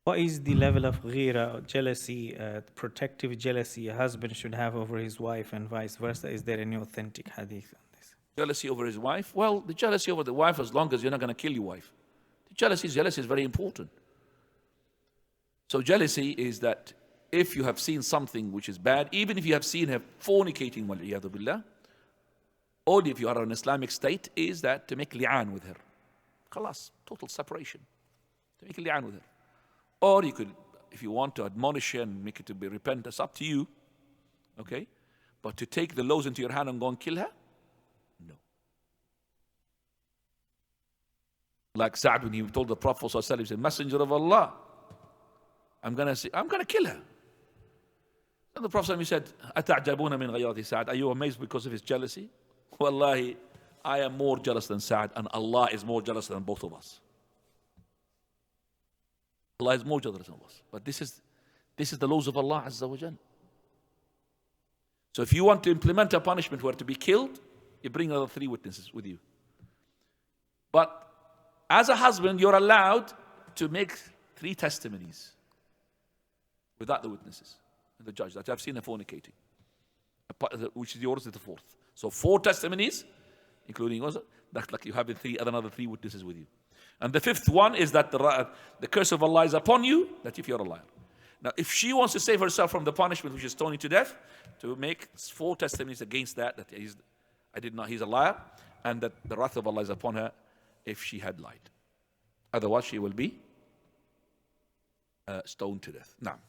What is the level of ghira, jealousy, protective jealousy a husband should have over his wife and vice versa? Is there any authentic hadith on this? Jealousy over his wife? Well, the jealousy over the wife, as long as you're not going to kill your wife. The jealousy is very important. So jealousy is that if you have seen something which is bad, even if you have seen her fornicating, wal-iyadu billah, only if you are in an Islamic state, is that to make li'an with her. Khalas, total separation. To make li'an with her. Or you could, if you want to admonish her and make it to be repent, that's up to you. Okay? But to take the laws into your hand and go and kill her? No. Like Sa'd when he told the Prophet ﷺ, he said, Messenger of Allah, I'm gonna kill her. And the Prophet said, أَتَعْجَبُونَ مِنْ غَيَاضِ Sa'd? Are you amazed because of his jealousy? Wallahi, I am more jealous than Sa'd, and Allah is more jealous than both of us. Allah is more jealous than us. But this is the laws of Allah Azza wa Jal. So if you want to implement a punishment where to be killed, you bring another 3 witnesses with you. But as a husband, you're allowed to make 3 testimonies without the witnesses and the judge that I've seen her fornicating, which is yours is the 4th. So 4 testimonies, including also that, like you have another 3 witnesses with you. And the 5th one is that the curse of Allah is upon you, that if you're a liar. Now, if she wants to save herself from the punishment, which is stoning to death, to make 4 testimonies against that he's a liar, and that the wrath of Allah is upon her if she had lied. Otherwise, she will be stoned to death. Now.